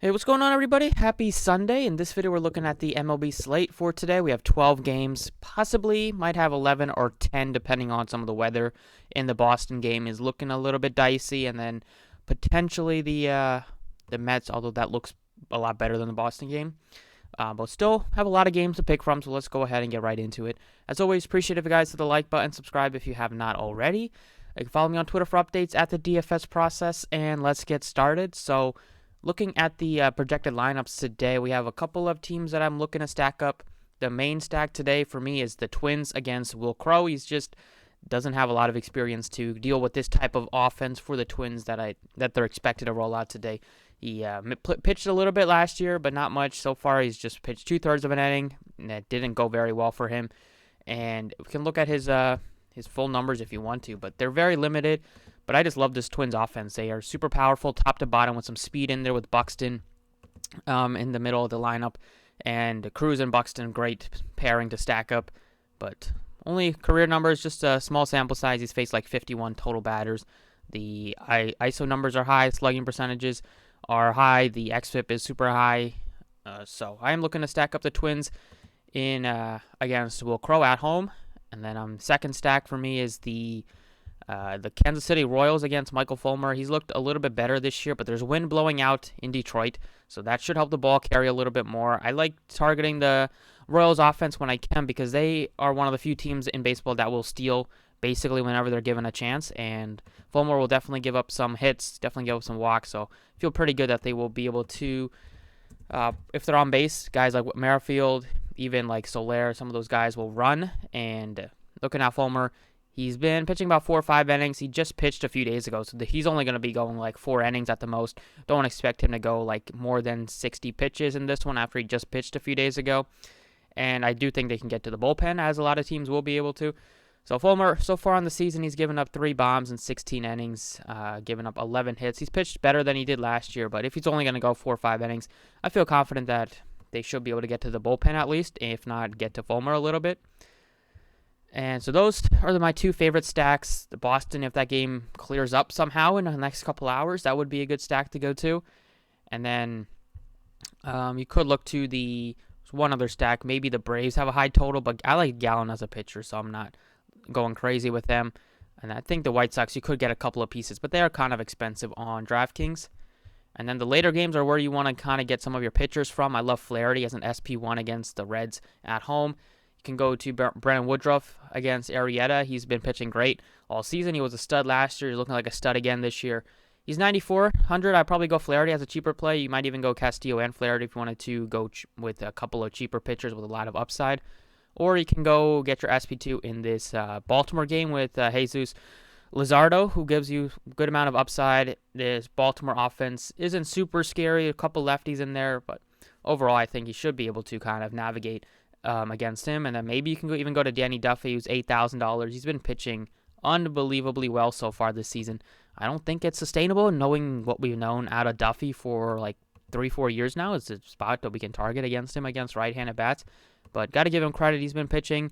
Hey, what's going on, everybody? Happy Sunday. In this video, we're looking at the MLB slate for today. We have 12 games, possibly might have 11 or 10, depending on some of the weather. In the Boston game is looking a little bit dicey, and then potentially the Mets, although that looks a lot better than the Boston game. But still have a lot of games to pick from, so let's go ahead and get right into it. As always, appreciate if you guys hit the like button, subscribe if you have not already. You can follow me on Twitter for updates at the DFS process, and let's get started. So, looking at the projected lineups today, we have a couple of teams that I'm looking to stack up. The main stack today for me is the Twins against Will Crowe. He's just doesn't have a lot of experience to deal with this type of offense for the Twins that they're expected to roll out today. He pitched a little bit last year, but not much. So far, he's just pitched 2/3 of an inning, and that didn't go very well for him. And we can look at his full numbers if you want to, but they're very limited. But I just love this Twins offense. They are super powerful, top to bottom, with some speed in there with Buxton in the middle of the lineup. And Cruz and Buxton, great pairing to stack up. But only career numbers, just a small sample size. He's faced like 51 total batters. The ISO numbers are high. Slugging percentages are high. The xFIP is super high. So I am looking to stack up the Twins in against Will Crowe at home. And then second stack for me is the Kansas City Royals against Michael Fulmer. He's looked a little bit better this year, but there's wind blowing out in Detroit, so that should help the ball carry a little bit more. I like targeting the Royals offense when I can because they are one of the few teams in baseball that will steal basically whenever they're given a chance, and Fulmer will definitely give up some hits, definitely give up some walks, so I feel pretty good that they will be able to, if they're on base, guys like Merrifield, even like Soler, some of those guys will run, and looking at Fulmer, he's been pitching about 4 or 5 innings. He just pitched a few days ago, so he's only going to be going like 4 innings at the most. Don't expect him to go like more than 60 pitches in this one after he just pitched a few days ago. And I do think they can get to the bullpen, as a lot of teams will be able to. So Fulmer, so far in the season, he's given up 3 bombs in 16 innings, given up 11 hits. He's pitched better than he did last year, but if he's only going to go 4 or 5 innings, I feel confident that they should be able to get to the bullpen at least, if not get to Fulmer a little bit. And so those are my 2 favorite stacks. The Boston, if that game clears up somehow in the next couple hours, that would be a good stack to go to. And then you could look to one other stack. Maybe the Braves have a high total, but I like Gallen as a pitcher, so I'm not going crazy with them. And I think the White Sox, you could get a couple of pieces, but they are kind of expensive on DraftKings. And then the later games are where you want to kind of get some of your pitchers from. I love Flaherty as an SP1 against the Reds at home. You can go to Brandon Woodruff against Arrieta. He's been pitching great all season. He was a stud last year. He's looking like a stud again this year. He's 9,400. I'd probably go Flaherty as a cheaper play. You might even go Castillo and Flaherty if you wanted to go with a couple of cheaper pitchers with a lot of upside. Or you can go get your SP2 in this Baltimore game with Jesus Luzardo, who gives you a good amount of upside. This Baltimore offense isn't super scary. A couple lefties in there, but overall I think he should be able to kind of navigate against him. And then maybe you can even go to Danny Duffy, who's $8,000. He's been pitching unbelievably well so far this season. I don't think it's sustainable, knowing what we've known out of Duffy for like 3-4 years now. It's a spot that we can target against him against right-handed bats. But got to give him credit. He's been pitching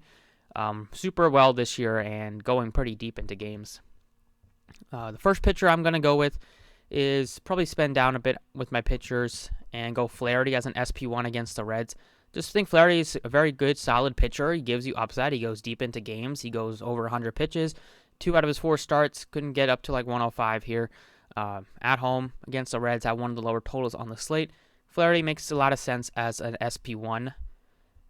super well this year and going pretty deep into games. The first pitcher I'm going to go with is probably spend down a bit with my pitchers and go Flaherty as an SP1 against the Reds. Just think Flaherty is a very good, solid pitcher. He gives you upside. He goes deep into games. He goes over 100 pitches. 2 out of his 4 starts. Couldn't get up to like 105 here. At home against the Reds, had one of the lower totals on the slate. Flaherty makes a lot of sense as an SP1.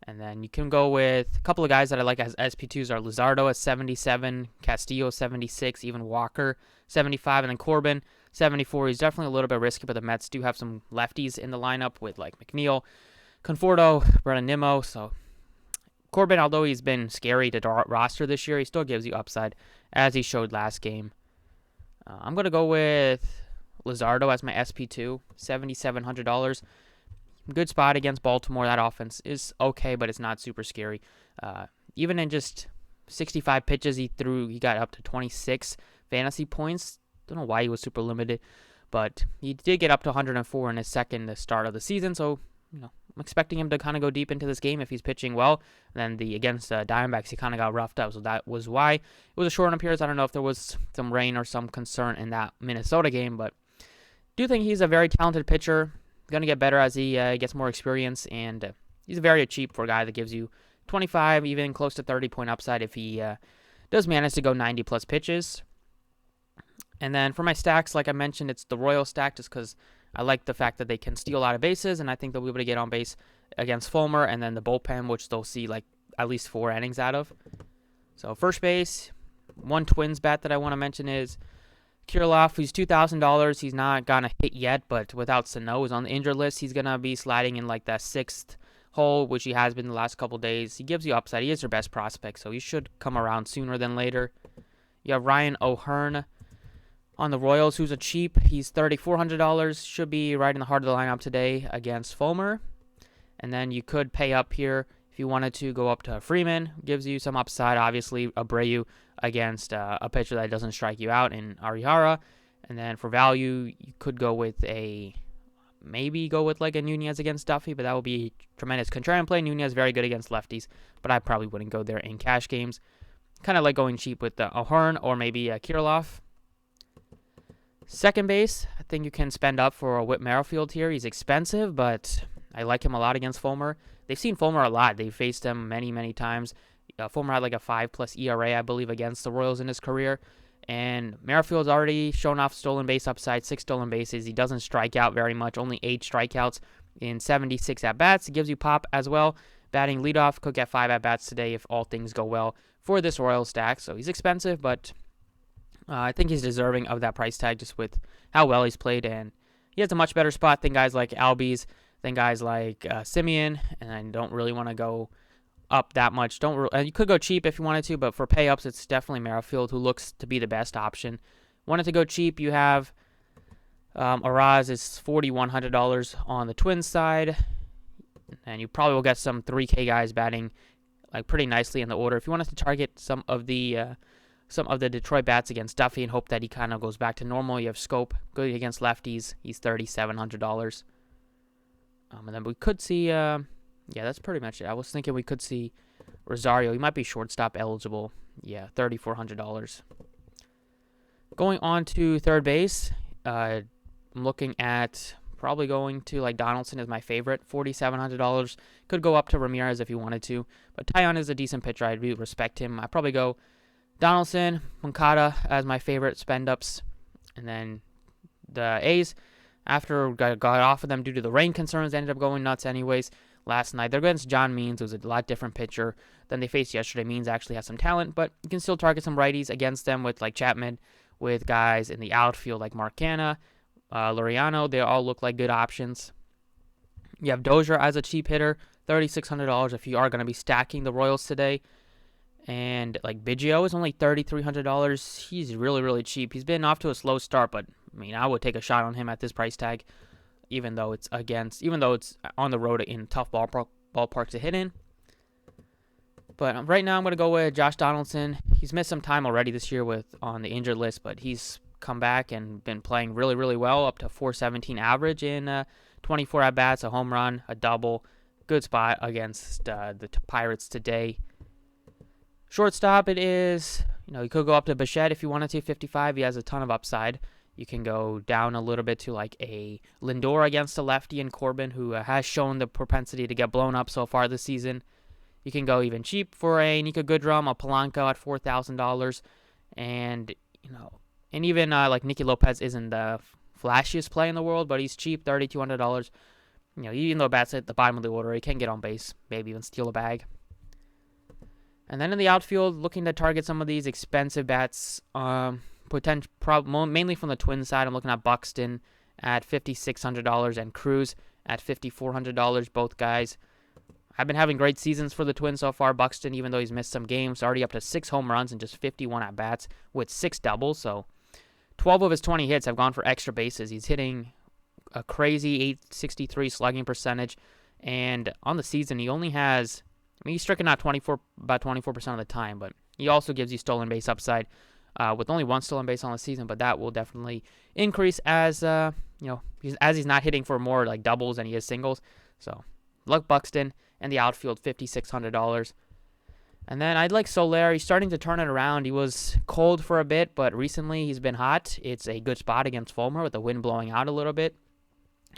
And then you can go with a couple of guys that I like as SP2s are Luzardo at 77, Castillo 76, even Walker 75, and then Corbin 74. He's definitely a little bit risky, but the Mets do have some lefties in the lineup with like McNeil, Conforto, Brennan Nimmo. So Corbin, although he's been scary to roster this year, he still gives you upside as he showed last game. I'm going to go with Luzardo as my SP2, $7,700. Good spot against Baltimore. That offense is okay, but it's not super scary. Even in just 65 pitches he got up to 26 fantasy points. Don't know why he was super limited, but he did get up to 104 in his second start of the season, so I'm expecting him to kind of go deep into this game if he's pitching well. And then against Diamondbacks, he kind of got roughed up, so that was why it was a short appearance. I don't know if there was some rain or some concern in that Minnesota game, but do think he's a very talented pitcher. going to get better as he gets more experience, and he's very cheap for a guy that gives you 25, even close to 30-point upside if he does manage to go 90-plus pitches. And then for my stacks, like I mentioned, it's the Royal stack just because I like the fact that they can steal a lot of bases, and I think they'll be able to get on base against Fulmer, and then the bullpen, which they'll see like at least 4 innings out of. So first base, one Twins bat that I want to mention is Kirilloff, who's $2,000. He's not gonna hit yet, but without Sano is on the injured list, he's gonna be sliding in like that 6th hole, which he has been the last couple days. He gives you upside. He is your best prospect, so he should come around sooner than later. You have Ryan O'Hearn on the Royals, who's a cheap. He's $3,400. Should be right in the heart of the lineup today against Fulmer. And then you could pay up here if you wanted to go up to Freeman. Gives you some upside. Obviously, Abreu against a pitcher that doesn't strike you out in Arihara. And then for value, you could go with maybe go with like a Nunez against Duffy, but that would be tremendous contrarian play. Nunez very good against lefties, but I probably wouldn't go there in cash games. Kind of like going cheap with O'Hearn or maybe Kirilloff. Second base, I think you can spend up for a Whit Merrifield here. He's expensive, but I like him a lot against Fulmer. They've seen Fulmer a lot. They've faced him many, many times. Fulmer had like a 5+ ERA, I believe, against the Royals in his career. And Merrifield's already shown off stolen base upside, 6 stolen bases. He doesn't strike out very much, only 8 strikeouts in 76 at-bats. He gives you pop as well. Batting leadoff, could get 5 at-bats today if all things go well for this Royals stack. So he's expensive, but I think he's deserving of that price tag just with how well he's played. And he has a much better spot than guys like Albies, than guys like Simeon. And I don't really want to go up that much. You could go cheap if you wanted to, but for pay-ups, it's definitely Merrifield, who looks to be the best option. Wanted to go cheap, you have Araz is $4,100 on the Twins side, and you probably will get some 3K guys batting like pretty nicely in the order. If you wanted to target some of the Detroit bats against Duffy and hope that he kind of goes back to normal, you have Scope good against lefties. He's $3,700. And then we could see. Yeah, that's pretty much it. I was thinking we could see Rosario. He might be shortstop eligible. Yeah, $3,400. Going on to third base, I'm looking at probably going to like Donaldson is my favorite, $4,700. Could go up to Ramirez if you wanted to, but Taillon is a decent pitcher. I do respect him. I'd probably go Donaldson, Moncada as my favorite spend-ups, and then the A's, after got off of them due to the rain concerns, ended up going nuts anyways. Last night, they're against John Means, who's a lot different pitcher than they faced yesterday. Means actually has some talent, but you can still target some righties against them with like Chapman, with guys in the outfield like Mark Canha, Laureano. They all look like good options. You have Dozier as a cheap hitter, $3,600 if you are going to be stacking the Royals today. And like Biggio is only $3,300. He's really, really cheap. He's been off to a slow start, but I mean, I would take a shot on him at this price tag. Even though it's on the road in tough ballpark to hit in. But right now I'm going to go with Josh Donaldson. He's missed some time already this year on the injured list, but he's come back and been playing really, really well, up to 417 average in 24 at-bats, a home run, a double. Good spot against the Pirates today. Shortstop, it is, you could go up to Bichette if you wanted to, 55. He has a ton of upside. You can go down a little bit to like a Lindor against a lefty and Corbin, who has shown the propensity to get blown up so far this season. You can go even cheap for a Nika Goodrum, a Polanco at $4,000, and even like Nicky Lopez isn't the flashiest play in the world, but he's cheap, $3,200. Even though bats at the bottom of the order, he can get on base, maybe even steal a bag. And then in the outfield, looking to target some of these expensive bats. Mainly from the Twins side, I'm looking at Buxton at $5,600 and Cruz at $5,400. Both guys have been having great seasons for the Twins so far. Buxton, even though he's missed some games, already up to 6 home runs and just 51 at-bats with 6 doubles. So 12 of his 20 hits have gone for extra bases. He's hitting a crazy 863 slugging percentage. And on the season, he only has, he's striking out about 24% of the time, but he also gives you stolen base upside. With only 1 stolen base on the season, but that will definitely increase as he's not hitting for more like doubles than he is singles. So, luck Buxton and the outfield, $5,600. And then I'd like Soler. He's starting to turn it around. He was cold for a bit, but recently he's been hot. It's a good spot against Fulmer with the wind blowing out a little bit.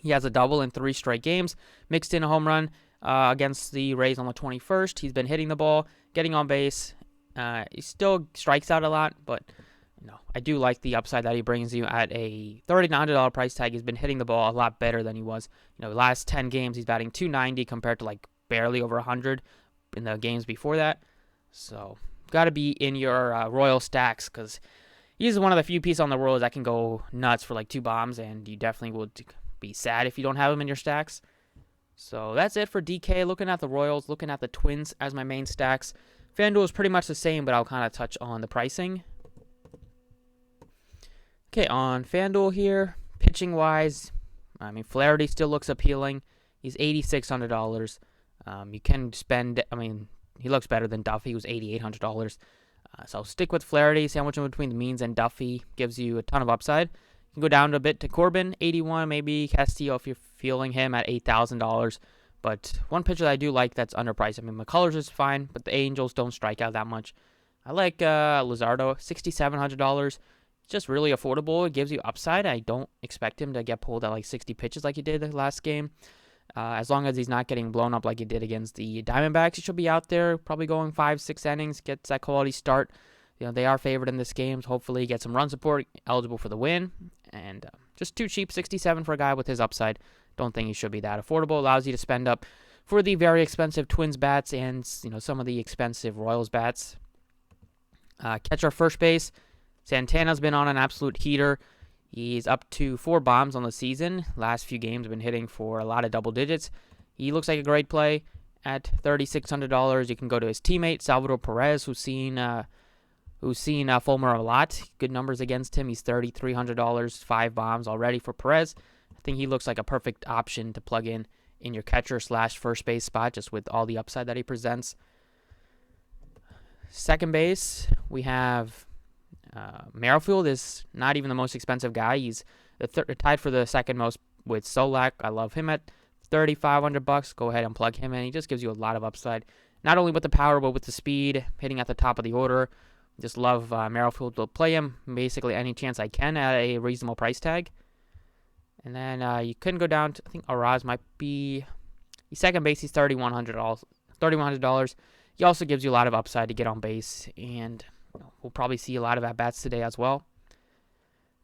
He has a double in 3 straight games, mixed in a home run against the Rays on the 21st. He's been hitting the ball, getting on base. He still strikes out a lot, but I do like the upside that he brings you at a $3,900 price tag. He's been hitting the ball a lot better than he was. Last 10 games, he's batting .290 compared to like barely over 100 in the games before that. So, got to be in your Royal stacks because he's one of the few pieces on the Royals that can go nuts for like 2 bombs, and you definitely would be sad if you don't have him in your stacks. So that's it for DK. Looking at the Royals, looking at the Twins as my main stacks. FanDuel is pretty much the same, but I'll kind of touch on the pricing. Okay, on FanDuel here, pitching wise, Flaherty still looks appealing. He's $8,600. You can spend, he looks better than Duffy, who's $8,800. So stick with Flaherty, sandwich in between the Means and Duffy, gives you a ton of upside. You can go down a bit to Corbin, 81, maybe Castillo if you're feeling him at $8,000. But one pitcher that I do like that's underpriced. McCullers is fine, but the Angels don't strike out that much. I like Luzardo, $6,700. Just really affordable. It gives you upside. I don't expect him to get pulled at like 60 pitches like he did the last game. As long as he's not getting blown up like he did against the Diamondbacks, he should be out there probably going 5-6 innings, gets that quality start. They are favored in this game. So hopefully get some run support, eligible for the win. And just too cheap, 67 for a guy with his upside. Don't think he should be that affordable. Allows you to spend up for the very expensive Twins bats and some of the expensive Royals bats. Catcher first base. Santana's been on an absolute heater. He's up to 4 bombs on the season. Last few games have been hitting for a lot of double digits. He looks like a great play at $3,600. You can go to his teammate Salvador Perez, who's seen Fulmer a lot. Good numbers against him. He's $3,300, 5 bombs already for Perez. I think he looks like a perfect option to plug in your catcher / first base spot, just with all the upside that he presents. Second base, we have Merrifield is not even the most expensive guy. He's tied for the second most with Solak. I love him at $3,500. Go ahead and plug him in. He just gives you a lot of upside, not only with the power but with the speed, hitting at the top of the order. Just love Merrifield. Will play him basically any chance I can at a reasonable price tag. And then you can go down to, I think Araz might be second base. He's $3,100. He also gives you a lot of upside to get on base, and we'll probably see a lot of at-bats today as well.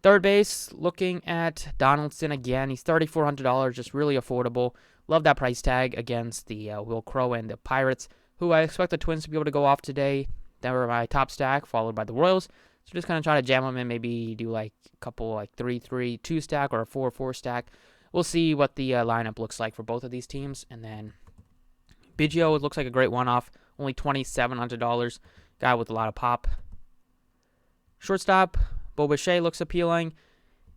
Third base, looking at Donaldson again. He's $3,400, just really affordable. Love that price tag against the Will Crow and the Pirates, who I expect the Twins to be able to go off today. They were my top stack, followed by the Royals. So just kind of try to jam them in, maybe do like a couple like 3-3-2 stack or a 4-4 stack. We'll see what the lineup looks like for both of these teams. And then Biggio looks like a great one-off, only $2,700. Guy with a lot of pop. Shortstop, Bo Bichette looks appealing.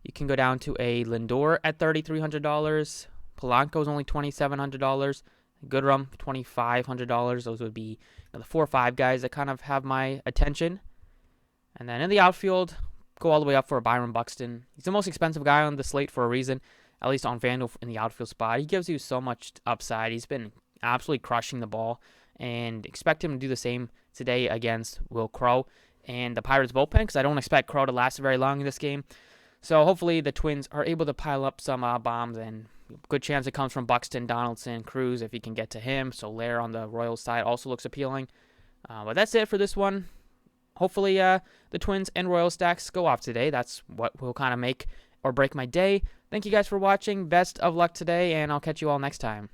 You can go down to a Lindor at $3,300. Polanco's only $2,700. Goodrum, $2,500. Those would be the 4 or 5 guys that kind of have my attention. And then in the outfield, go all the way up for Byron Buxton. He's the most expensive guy on the slate for a reason, at least on FanDuel in the outfield spot. He gives you so much upside. He's been absolutely crushing the ball, and expect him to do the same today against Will Crow and the Pirates bullpen, because I don't expect Crow to last very long in this game. So hopefully the Twins are able to pile up some bombs, and good chance it comes from Buxton, Donaldson, Cruz if you can get to him. Soler on the Royals side also looks appealing. But that's it for this one. Hopefully the Twins and Royals stacks go off today. That's what will kind of make or break my day. Thank you guys for watching. Best of luck today, and I'll catch you all next time.